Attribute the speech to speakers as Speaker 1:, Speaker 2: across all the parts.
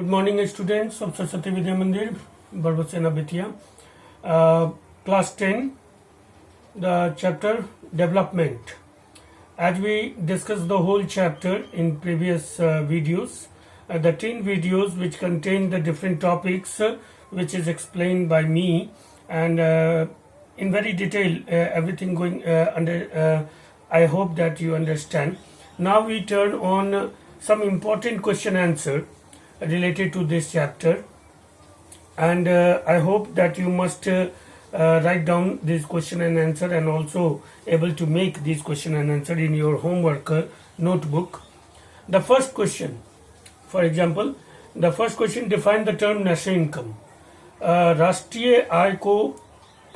Speaker 1: Good morning, students of Saraswati Vidya Mandir, Barbasena Bithia. Class 10, the chapter Development. As we discussed the whole chapter in previous videos, the 10 videos which contain the different topics which is explained by me, and in very detail everything going under. I hope that you understand. Now we turn on some important question answer related to this chapter, and I hope that you must write down this question and answer, and also able to make this question and answer in your homework notebook. The first question, for example, the first question, define the term national income. राष्ट्रीय आय को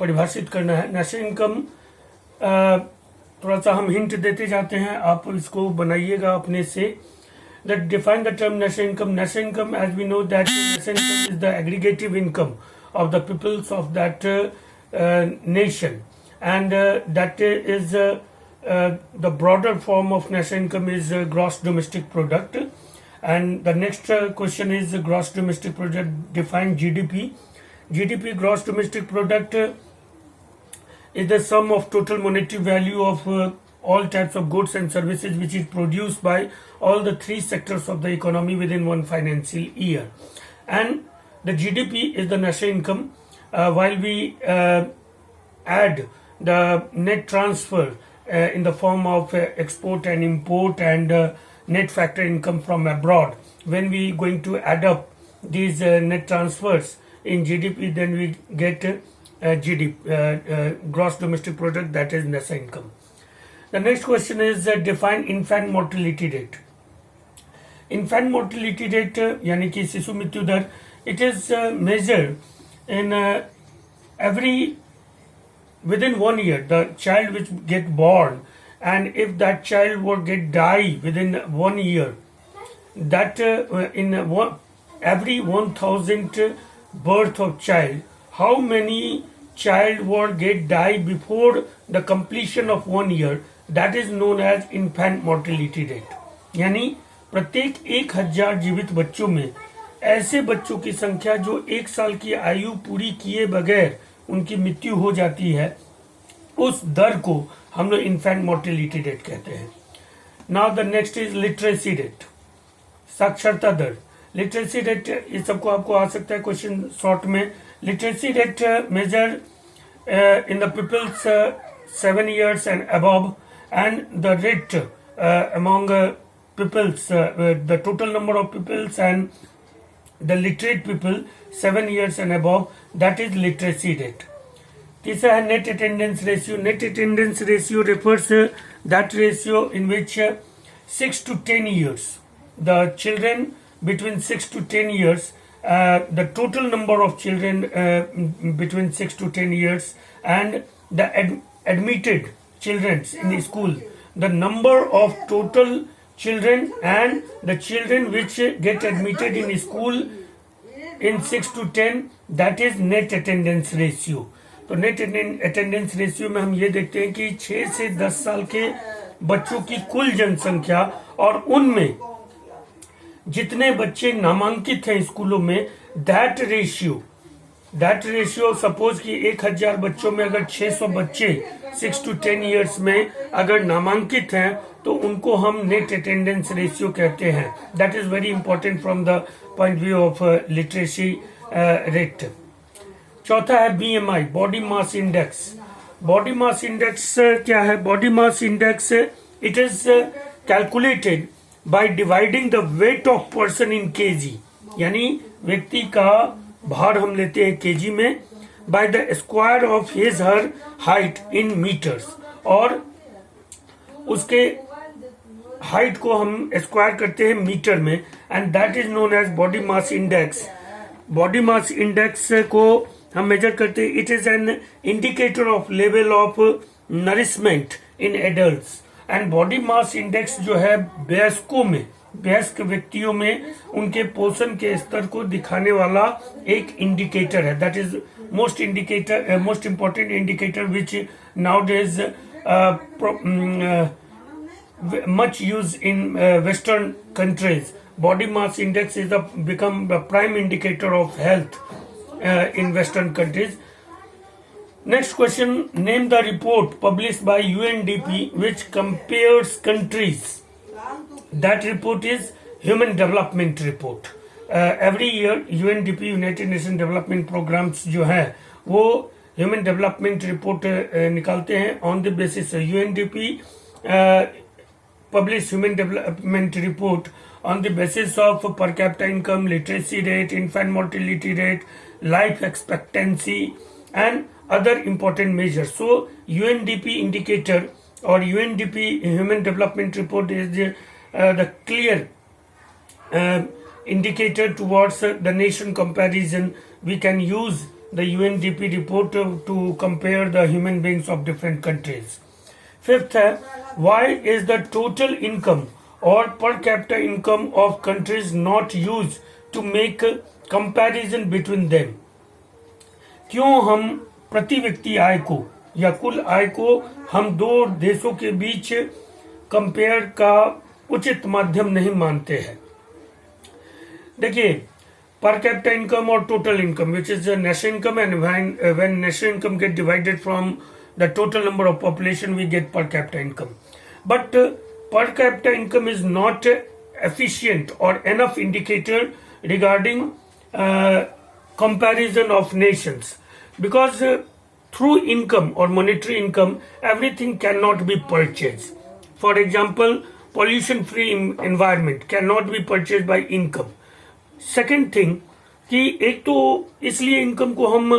Speaker 1: परिभाषित करना है. National income थोड़ा सा हम hint देते जाते हैं, आप इसको बनाइएगा अपने से. That define the term national income. National income, as we know, that national income is the aggregative income of the peoples of that nation, and that is the broader form of national income is gross domestic product. And the next question is gross domestic product. Define GDP. GDP, gross domestic product, is the sum of total monetary value of all types of goods and services which is produced by all the three sectors of the economy within one financial year. And the GDP is the national income, while we add the net transfer in the form of export and import, and net factor income from abroad. When we going to add up these net transfers in GDP, then we get GDP, gross domestic product, that is national income. The next question is define infant mortality rate. Infant mortality rate यानी कि शिशु मृत्यु दर, it is measured in within 1 year, the child which get born, and if that child would get die within 1 year, that every 1000 birth of child, how many child would get die before the completion of 1 year, that is known as infant mortality rate. यानी प्रत्येक 1000 जीवित बच्चों में ऐसे बच्चों की संख्या जो 1 साल की आयु पूरी किए बगैर उनकी मृत्यु हो जाती है, उस दर को हम लोग infant mortality rate कहते हैं. Now the next is literacy rate, साक्षरता दर. लिटरेसी रेट ये सबको आपको आ सकता है क्वेश्चन शॉर्ट में. Literacy rate measure in the peoples 7 years and above, and the rate among peoples, the total number of peoples and the literate people 7 years and above, that is literacy rate. तीसरा है net attendance ratio. Net attendance ratio refers that ratio in which 6 to 10 years, the children between 6 to 10 years, the total number of children between 6 to 10 years, and the admitted children in the school, the number of total children and the children which get admitted in school in 6 to 10, that is net attendance ratio. तो net attendance ratio में हम ये देखते हैं कि 6 से 10 साल के बच्चों की कुल जनसंख्या और उनमें जितने बच्चे नामांकित हैं स्कूलों में, दैट रेशियो सपोज कि 1000 बच्चों में अगर 600 बच्चे 6 to 10 years में अगर नामांकित हैं, तो उनको हम नेट अटेंडेंस रेशियो कहते हैं. That is very important from the point view of literacy rate. चौथा है BMI, body mass index. Body mass index क्या है? Body mass index, it is calculated by dividing the weight of person in kg, यानी व्यक्ति का भार हम लेते हैं kg में, by the square of his her height in meters, और उसके हाइट को हम स्क्वायर करते हैं मीटर में, and that is known as body mass index. Body mass index को हम मेजर करते हैं. It is an indicator of level of nourishment in adults. And body mass index जो है वयस्क व्यक्तियों में उनके पोषण के स्तर को दिखाने वाला एक इंडिकेटर है. That is most important indicator which now days much used in Western countries body mass index is become the prime indicator of health in Western countries. Next question, name the report published by UNDP which compares countries. That report is Human Development Report. Every year UNDP United Nations Development Programs जो है वो Human Development Report निकालते हैं. On the basis UNDP publish Human Development Report on the basis of per capita income, literacy rate, infant mortality rate, life expectancy and other important measures. So UNDP indicator or UNDP Human Development Report is the clear indicator towards the nation comparison. We can use the UNDP report to compare the human beings of different countries. Fifth, why is the total income or per capita income of countries not used to make comparison between them? क्यों हम प्रति व्यक्ति आय को या कुल आय को हम दो देशों के बीच कंपेयर का उचित माध्यम नहीं मानते हैं? देखिए, per capita income or total income, which is national income, and when national income get divided from the total number of population, we get per capita income. But per capita income is not efficient or enough indicator regarding comparison of nations, because through income or monetary income everything cannot be purchased. For example, pollution free environment cannot be purchased by income. Second thing कि एक तो इसलिए income को हम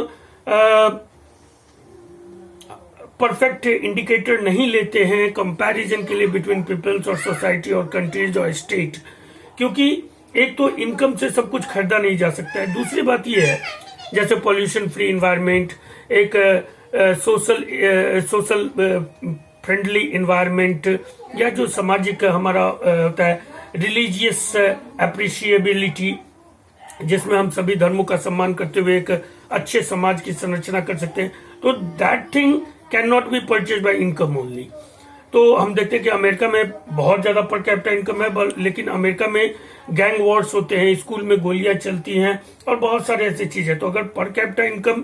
Speaker 1: perfect indicator नहीं लेते हैं comparison के लिए बिटवीन पीपल्स और सोसाइटी और कंट्रीज और स्टेट, क्योंकि एक तो इनकम से सब कुछ खरीदा नहीं जा सकता है. दूसरी बात यह है, जैसे पॉल्यूशन फ्री इन्वायरमेंट, एक सोशल फ्रेंडली इन्वायरमेंट, या जो सामाजिक हमारा होता है रिलीजियस अप्रिशिएबिलिटी, जिसमें हम सभी धर्मों का सम्मान करते हुए एक अच्छे समाज की संरचना कर सकते हैं. तो that thing can not be purchase by income only. तो हम देखते हैं कि अमेरिका में बहुत ज्यादा पर कैपिटा इनकम है, लेकिन अमेरिका में गैंग वॉर्स होते हैं, स्कूल में गोलियां चलती हैं और बहुत सारे ऐसी चीजें. तो अगर per capita income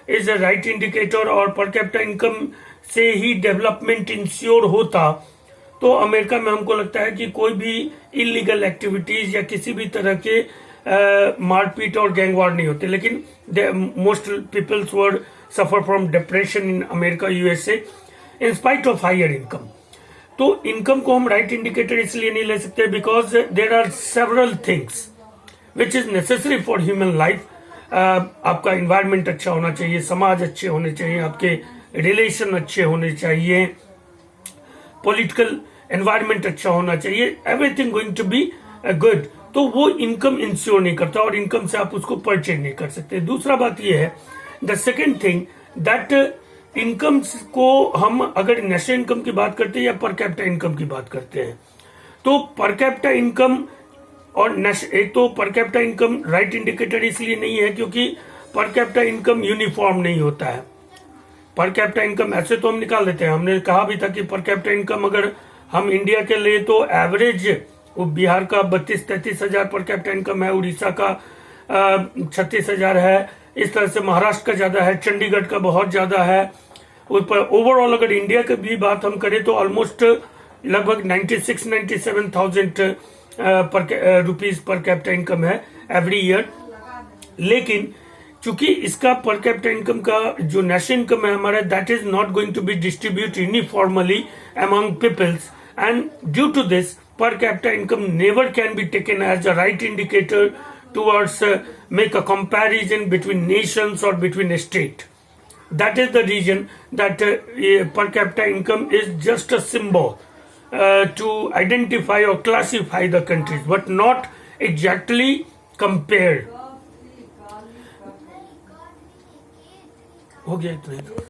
Speaker 1: is a right indicator और पर कैपिटा इनकम से ही डेवलपमेंट इंश्योर होता, तो अमेरिका में हमको लगता है कि कोई भी इलीगल एक्टिविटीज या किसी भी तरह के मारपीट और गैंग वार नहीं होते. लेकिन most peoples world suffer from depression in America, USA, in spite of higher income. तो इनकम को हम राइट इंडिकेटर इसलिए नहीं ले सकते because there are several things which is necessary for human life. आपका इन्वायरमेंट अच्छा होना चाहिए, समाज अच्छे होने चाहिए, आपके रिलेशन अच्छे होने चाहिए, पॉलिटिकल एनवायरमेंट अच्छा होना चाहिए, everything going to be good. तो वो इनकम इंश्योर नहीं करता और इनकम से आप उसको परचेज नहीं कर सकते. दूसरा बात ये है, the second thing that income को हम अगर नेशनल इनकम की बात करते हैं या पर कैपिटा इनकम की बात करते हैं, तो पर कैपिटा इनकम और एक तो per capita income right indicator इसलिए नहीं है क्योंकि पर कैपिटा इनकम यूनिफॉर्म नहीं होता है. पर कैपिटा इनकम ऐसे तो हम निकाल देते हैं. हमने कहा भी था कि पर कैपिटा इनकम अगर हम इंडिया के लिए तो एवरेज वो बिहार का 32-33 हजार पर कैपिटा इनकम है, उड़ीसा का 36,000 है, इस तरह से महाराष्ट्र का ज्यादा है, चंडीगढ़ का बहुत ज्यादा है. ओवरऑल अगर इंडिया की भी बात हम करें तो ऑलमोस्ट लगभग 96-97,000 रुपीज पर कैपिटा इनकम है एवरी ईयर. लेकिन चूंकि इसका पर कैपिटा इनकम का जो नेशनल इनकम है हमारा, that is not going to be distribute uniformly among peoples, and due to this per capita income never can be taken as a right indicator towards make a comparison between nations or between a state. That is the reason that per capita income is just a symbol to identify or classify the countries, but not exactly compared. हो गया इतना.